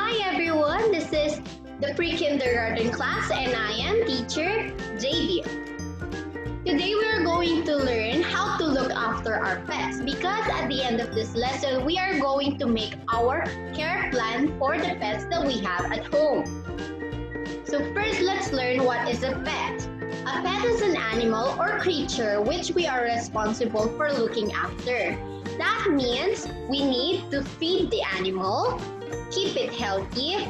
Hi everyone, this is the pre-kindergarten class and I am teacher JB. Today we are going to learn how to look after our pets because at the end of this lesson we are going to make our care plan for the pets that we have at home. So first let's learn what is a pet. A pet is an animal or creature which we are responsible for looking after. That means we need to feed the animal, keep it healthy,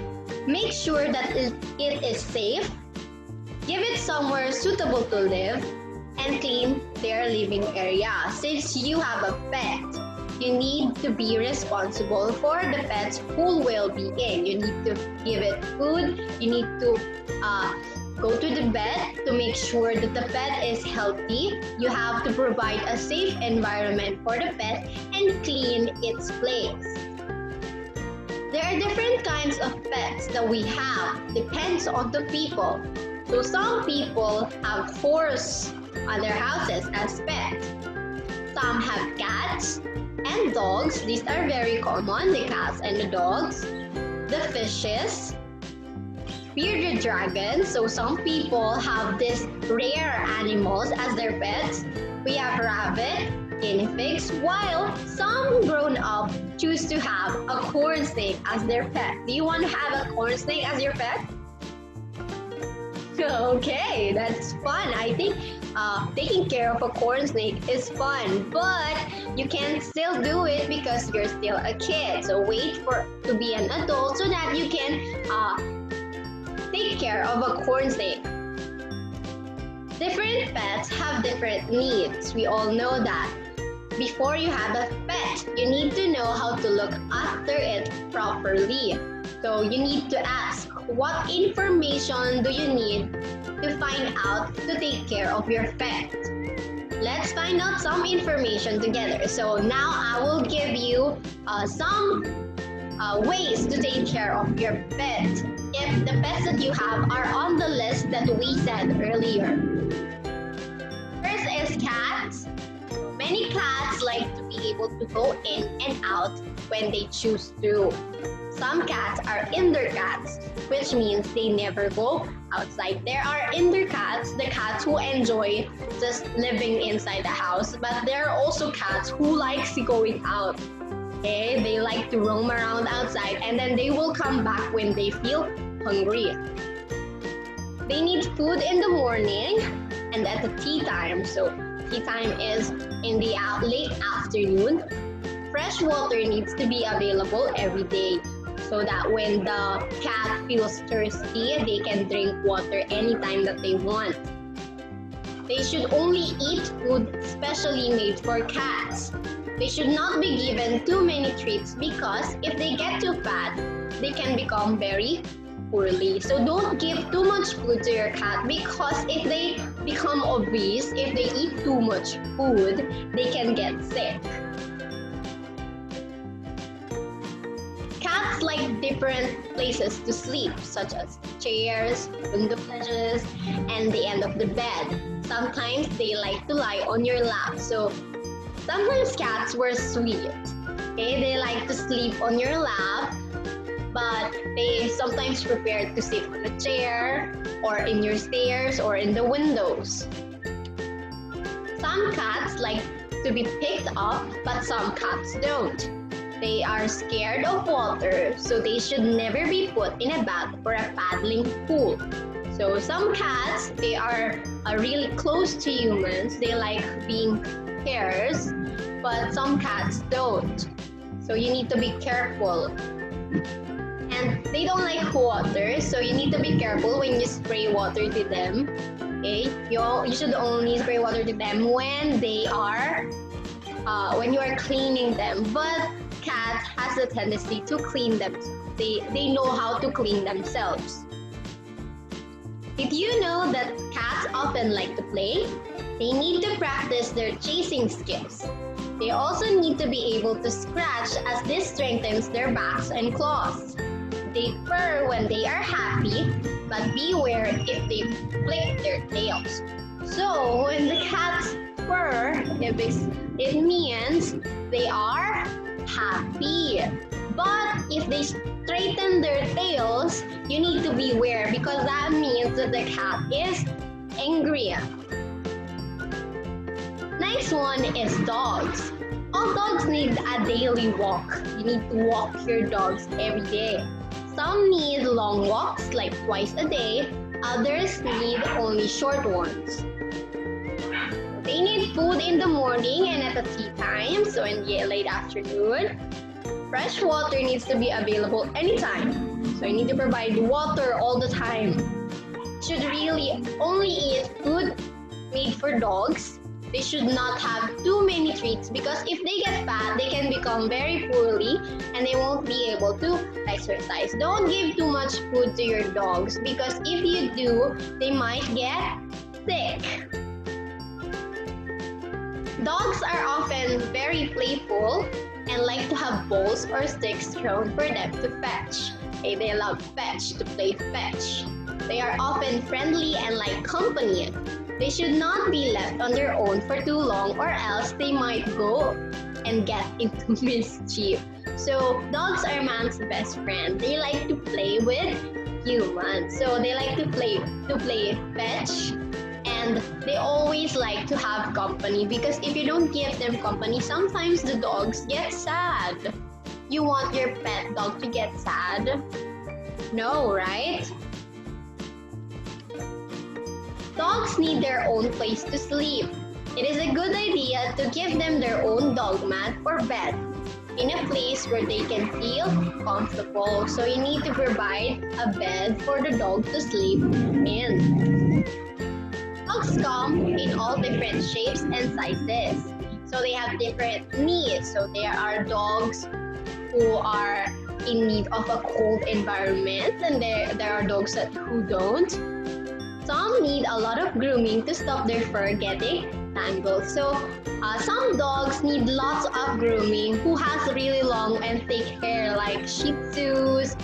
make sure that it is safe, give it somewhere suitable to live, and clean their living area. Since you have a pet, you need to be responsible for the pet's whole well-being. You need to give it food, you need to go to the vet to make sure that the pet is healthy. You have to provide a safe environment for the pet and clean its place. There are different kinds of pets that we have, depends on the people. So some people have horse on their houses as pets. Some have cats and dogs. These are very common, the cats and the dogs. The fishes, bearded dragons. So some people have these rare animals as their pets. We have rabbit, guinea pigs, while some grown up choose to have a corn snake as their pet. Do you want to have a corn snake as your pet? Okay, that's fun. I think taking care of a corn snake is fun, but you can still do it because you're still a kid. So wait to be an adult so that you can take care of a corn snake. Different pets have different needs. We all know that. Before you have a pet, you need to know how to look after it properly. So you need to ask, what information do you need to find out to take care of your pet? Let's find out some information together. So now I will give you some ways to take care of your pet if the pets that you have are on the list that we said earlier. First is cats. Many cats like to be able to go in and out when they choose to. Some cats are indoor cats, which means they never go outside. There are indoor cats, the cats who enjoy just living inside the house, but there are also cats who likes going out. Okay, they like to roam around outside and then they will come back when they feel hungry. They need food in the morning and at the tea time. So tea time is in the late afternoon. Fresh water needs to be available every day so that when the cat feels thirsty, they can drink water anytime that they want. They should only eat food specially made for cats. They should not be given too many treats because if they get too fat, they can become very poorly. So don't give too much food to your cat because if they become obese, if they eat too much food, they can get sick. Cats like different places to sleep, such as chairs, window ledges, and the end of the bed. Sometimes they like to lie on your lap. So sometimes cats were sweet. Okay, they like to sleep on your lap, but they sometimes prefer to sit on a chair or in your stairs or in the windows. Some cats like to be picked up, but some cats don't. They are scared of water, so they should never be put in a bath or a paddling pool. So some cats, they are really close to humans. They like being pairs, but some cats don't. So you need to be careful. And they don't like water, so you need to be careful when you spray water to them. Okay, you should only spray water to them when they are when you are cleaning them. But cat has a tendency to clean themselves. They know how to clean themselves. Did you know that cats often like to play? They need to practice their chasing skills. They also need to be able to scratch as this strengthens their backs and claws. They purr when they are happy, but beware if they flick their tails. So when the cats purr, it means they are happy. But if they straighten their you need to beware because that means that the cat is angry. Next one is dogs. All dogs need a daily walk. You need to walk your dogs every day. Some need long walks like twice a day. Others need only short ones. They need food in the morning and at the tea time, so in the late afternoon. Fresh water needs to be available anytime. So you need to provide water all the time. Should really only eat food made for dogs. They should not have too many treats because if they get fat, they can become very poorly and they won't be able to exercise. Don't give too much food to your dogs because if you do, they might get sick. Dogs are often very playful and like to have balls or sticks thrown for them to fetch. Okay, they love to play fetch. They are often friendly and like company. They should not be left on their own for too long or else they might go and get into mischief. So dogs are man's best friend. They like to play with humans. So they like to play fetch and they always like to have company because if you don't give them company, sometimes the dogs get sad. You want your pet dog to get sad? No, right? Dogs need their own place to sleep. It is a good idea to give them their own dog mat or bed in a place where they can feel comfortable. So you need to provide a bed for the dog to sleep in. Dogs come in all different shapes and sizes. So they have different needs. So there are dogs who are in need of a cold environment and there are dogs who don't. Some need a lot of grooming to stop their fur getting tangled. So some dogs need lots of grooming who has really long and thick hair like Shih Tzus,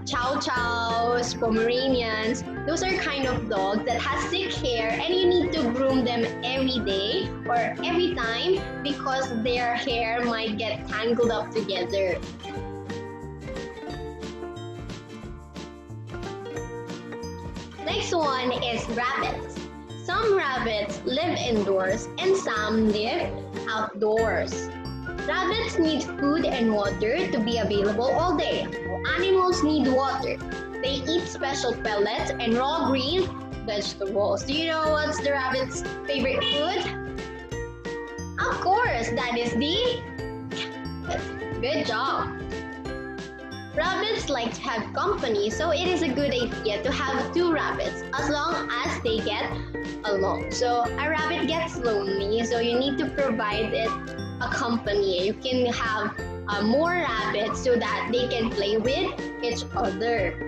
Chow Chows, Pomeranians. Those are kind of dogs that has thick hair and you need to groom them every day or every time because their hair might get tangled up together. Next one is rabbits. Some rabbits live indoors and some live outdoors. Rabbits need food and water to be available all day. Animals need water. They eat special pellets and raw green vegetables. Do you know what's the rabbit's favorite food? Of course, that is the carrot. Good job. Rabbits like to have company, so it is a good idea to have two rabbits as long as they get along. So a rabbit gets lonely, so you need to provide it a company. You can have more rabbits so that they can play with each other.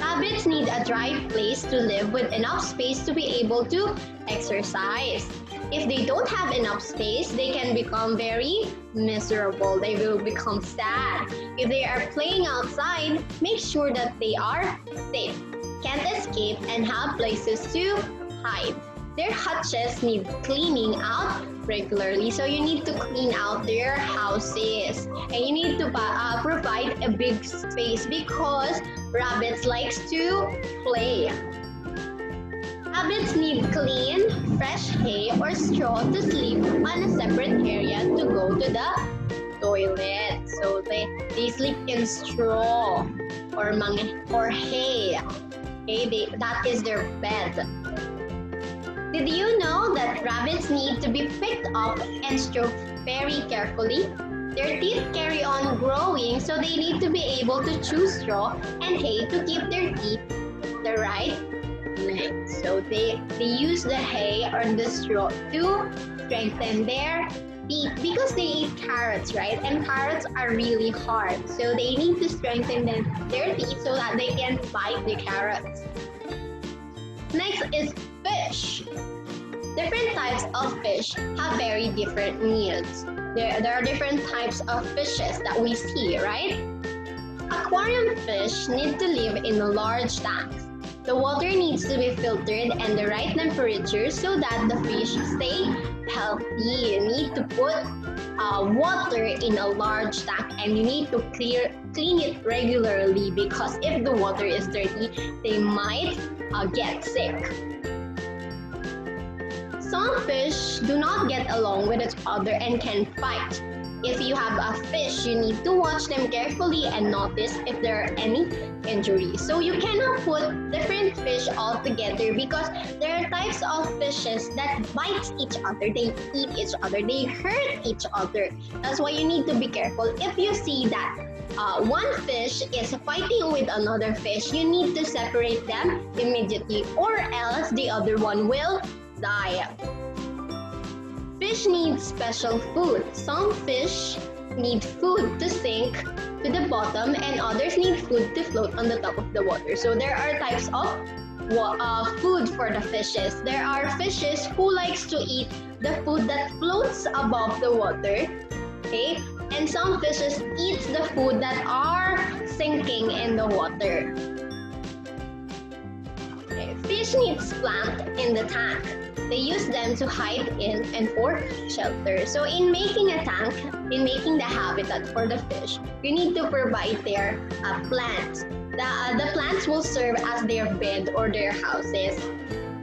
Rabbits need a dry place to live with enough space to be able to exercise. If they don't have enough space, they can become very miserable. They will become sad. If they are playing outside, make sure that they are safe, can't escape, and have places to hide. Their hutches need cleaning out regularly, so you need to clean out their houses. And you need to provide a big space because rabbits likes to play. Rabbits need clean, fresh hay or straw to sleep on a separate area to go to the toilet. So they sleep in straw or hay. That is their bed. Did you know that rabbits need to be picked up and stroked very carefully? Their teeth carry on growing, so they need to be able to chew straw and hay to keep their teeth the right length. So they use the hay or the straw to strengthen their teeth because they eat carrots, right? And carrots are really hard. So they need to strengthen their teeth so that they can bite the carrots. Next is fish. Different types of fish have very different needs. There are different types of fishes that we see, right? Aquarium fish need to live in large tanks. The water needs to be filtered and the right temperature so that the fish stay healthy. You need to put water in a large tank, and you need to clean it regularly, because if the water is dirty, they might get sick. Some fish do not get along with each other and can fight. If you have a fish, you need to watch them carefully and notice if there are any injuries. So you cannot put different fish all together, because there are types of fishes that bite each other, they eat each other, they hurt each other. That's why you need to be careful. If you see that one fish is fighting with another fish, you need to separate them immediately, or else the other one will die. Fish need special food. Some fish need food to sink to the bottom, and others need food to float on the top of the water. So there are types of food for the fishes. There are fishes who likes to eat the food that floats above the water, okay? And some fishes eat the food that are sinking in the water. Okay. Fish needs plant in the tank. They use them to hide in and for shelter. So in making a tank, in making the habitat for the fish, you need to provide their plants. The plants will serve as their bed or their houses.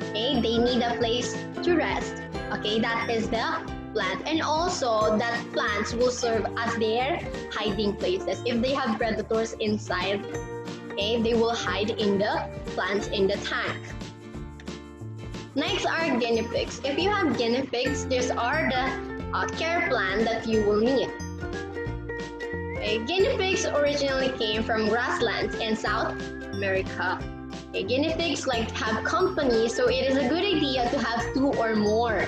Okay, they need a place to rest. Okay, that is the plant. And also that plants will serve as their hiding places. If they have predators inside, okay, they will hide in the plants in the tank. Next are guinea pigs. If you have guinea pigs, these are the care plan that you will need. Okay, guinea pigs originally came from grasslands in South America. Okay, guinea pigs like to have company, so it is a good idea to have 2 or more.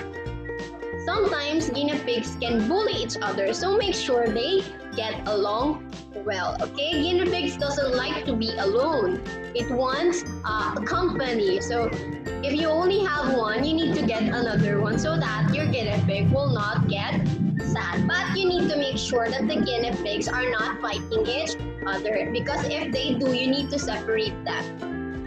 Sometimes guinea pigs can bully each other, so make sure they get along well. Okay, guinea pigs doesn't like to be alone. It wants a company. So if you only have one, you need to get another one so that your guinea pig will not get sad. But you need to make sure that the guinea pigs are not fighting each other, because if they do, you need to separate them.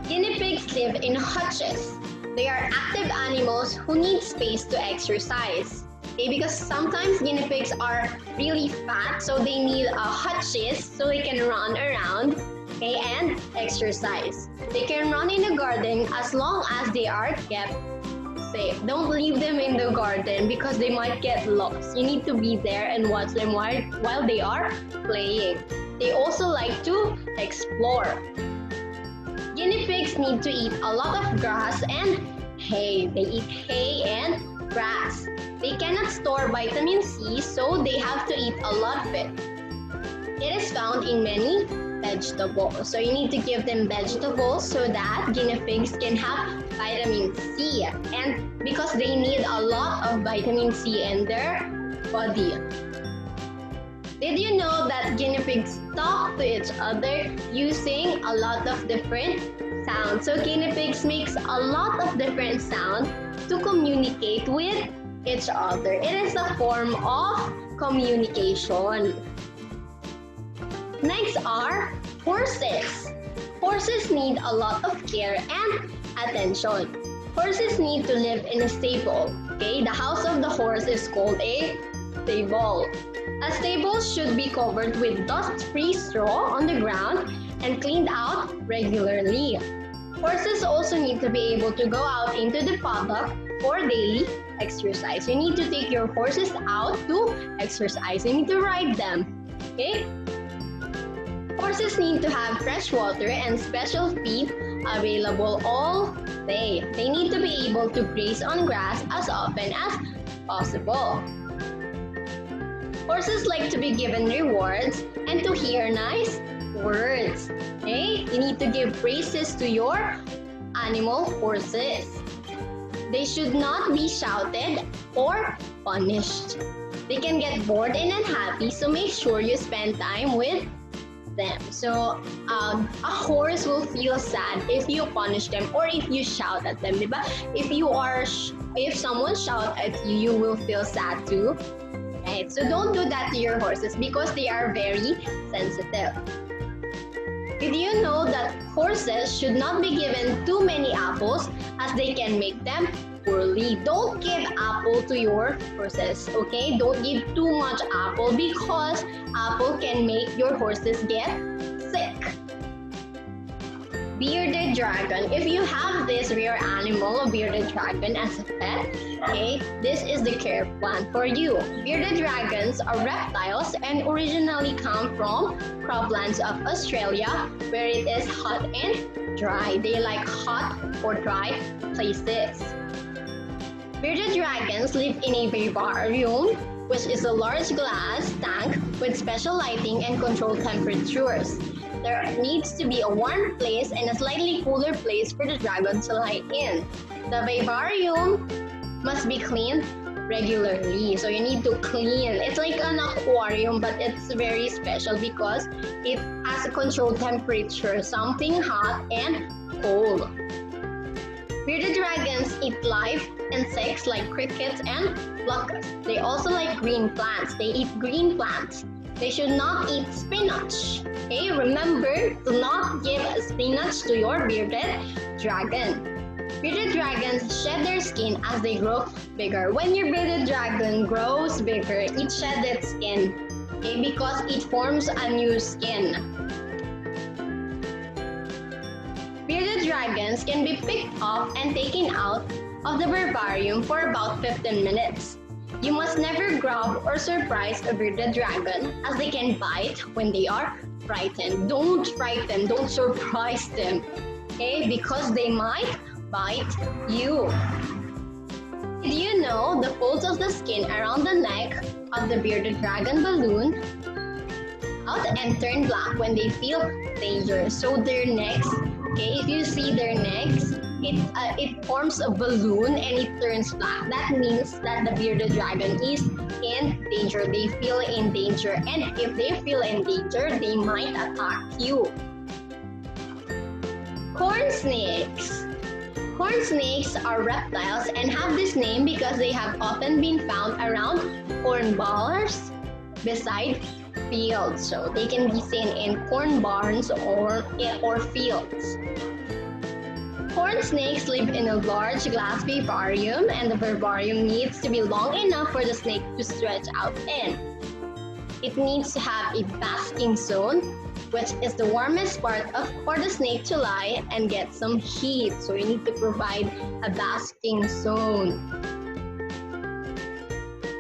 Guinea pigs live in hutches. They are active animals who need space to exercise. Okay, because sometimes guinea pigs are really fat, so they need hutches so they can run around, okay, and exercise. They can run in the garden as long as they are kept safe. Don't leave them in the garden because they might get lost. You need to be there and watch them while they are playing. They also like to explore. Guinea pigs need to eat a lot of grass and hay. They eat hay and grass. They cannot store vitamin C, so they have to eat a lot of it. It is found in many vegetables. So you need to give them vegetables so that guinea pigs can have vitamin C. And because they need a lot of vitamin C in their body. Did you know that guinea pigs talk to each other using a lot of different sounds? So guinea pigs makes a lot of different sounds to communicate with each other. It is a form of communication. Next are horses. Horses need a lot of care and attention. Horses need to live in a stable. Okay, the house of the horse is called a stable. A stable should be covered with dust-free straw on the ground and cleaned out regularly. Horses also need to be able to go out into the paddock for daily exercise. You need to take your horses out to exercise. You need to ride them. Okay? Horses need to have fresh water and special feed available all day. They need to be able to graze on grass as often as possible. Horses like to be given rewards and to hear nice words. Okay? You need to give praises to your animal horses. They should not be shouted or punished. They can get bored and unhappy, so make sure you spend time with them. So a horse will feel sad if you punish them or if you shout at them, diba? If someone shouts at you, you will feel sad too. Right? So don't do that to your horses because they are very sensitive. Did you know that horses should not be given too many apples as they can make them poorly. Don't give apple to your horses, okay? Don't give too much apple because apple can make your horses get sick. Bearded dragon. If you have this rare animal, a bearded dragon as a pet, okay, this is the care plan for you. Bearded dragons are reptiles and originally come from croplands of Australia, where it is hot and dry. They like hot or dry places. Bearded dragons live in a vivarium, which is a large glass tank with special lighting and controlled temperatures. There needs to be a warm place and a slightly cooler place for the dragon to lie in. The vivarium must be cleaned regularly. So you need to clean. It's like an aquarium, but it's very special because it has a controlled temperature, something hot and cold. Bearded dragons eat live insects like crickets and locusts. They also like green plants. They eat green plants. They should not eat spinach. Okay, remember, do not give spinach to your bearded dragon. Bearded dragons shed their skin as they grow bigger. When your bearded dragon grows bigger, it sheds its skin, okay, because it forms a new skin. Bearded dragons can be picked up and taken out of the vivarium for about 15 minutes. You must never grab or surprise a bearded dragon as they can bite when they are frightened. Don't frighten, don't surprise them, okay? Because they might bite you. Did you know the folds of the skin around the neck of the bearded dragon balloon out and turn black when they feel danger? So their necks, okay, if you see their necks, it forms a balloon and it turns black. That means that the bearded dragon is in danger. They feel in danger, and if they feel in danger, they might attack you. Corn snakes. Corn snakes are reptiles and have this name because they have often been found around corn bars beside fields. So they can be seen in corn barns or fields. Corn snakes live in a large glass vivarium, and the vivarium needs to be long enough for the snake to stretch out in. It needs to have a basking zone, which is the warmest part for the snake to lie and get some heat. So you need to provide a basking zone.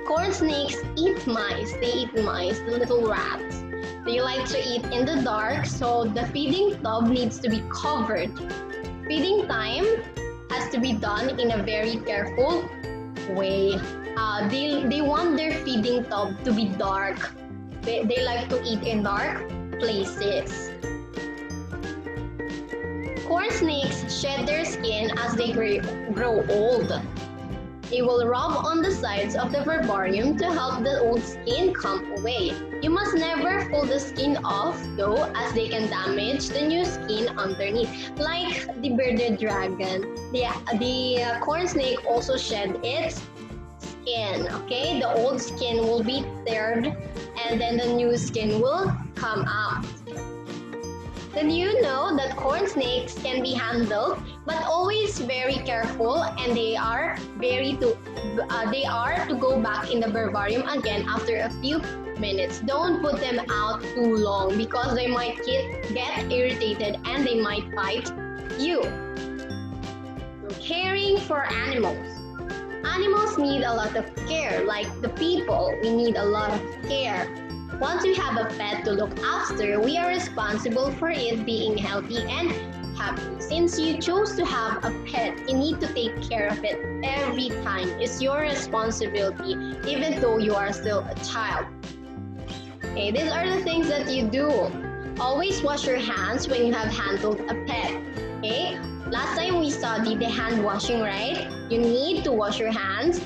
Corn snakes eat mice. They eat mice, the little rats. They like to eat in the dark, so the feeding tub needs to be covered. Feeding time has to be done in a very careful way. They want their feeding tub to be dark. They like to eat in dark places. Corn snakes shed their skin as they grow old. They will rub on the sides of the vivarium to help the old skin come away. You must never pull the skin off though, as they can damage the new skin underneath. Like the bearded dragon, the corn snake also shed its skin, okay? The old skin will be teared and then the new skin will come out. Then you know that corn snakes can be handled, but always very careful, and they are to go back in the vivarium again after a few minutes. Don't put them out too long because they might get irritated and they might bite you. Caring for animals. Animals need a lot of care, like the people. We need a lot of care. Once we have a pet to look after, we are responsible for it being healthy and happy. Since you chose to have a pet, you need to take care of it every time. It's your responsibility, even though you are still a child. Okay, these are the things that you do. Always wash your hands when you have handled a pet. Okay? Last time we studied the hand washing, right? You need to wash your hands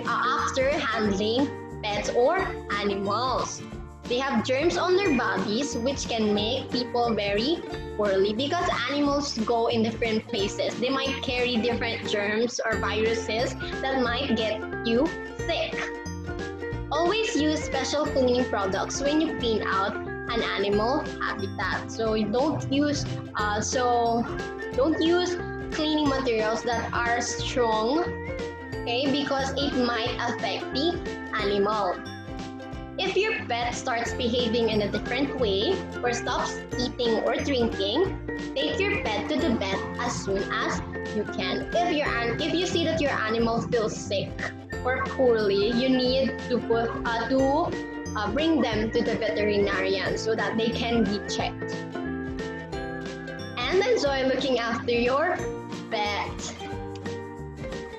after handling pets or animals. They have germs on their bodies which can make people very poorly because animals go in different places. They might carry different germs or viruses that might get you sick. Always use special cleaning products when you clean out an animal habitat. So don't use cleaning materials that are strong okay? Because it might affect the animal. If your pet starts behaving in a different way or stops eating or drinking, take your pet to the vet as soon as you can. If you see that your animal feels sick or poorly, you need to bring them to the veterinarian so that they can be checked. And enjoy looking after your pet.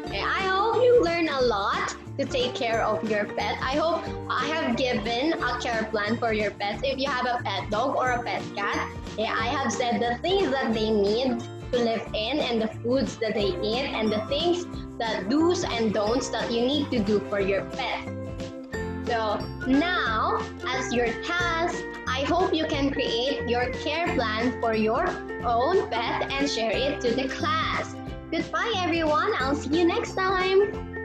Okay, I hope you learn a lot to take care of your pet. I hope I have given a care plan for your pets. If you have a pet dog or a pet cat, I have said the things that they need to live in and the foods that they eat and the things, the do's and don'ts that you need to do for your pet. So now, as your task, I hope you can create your care plan for your own pet and share it to the class. Goodbye everyone, I'll see you next time.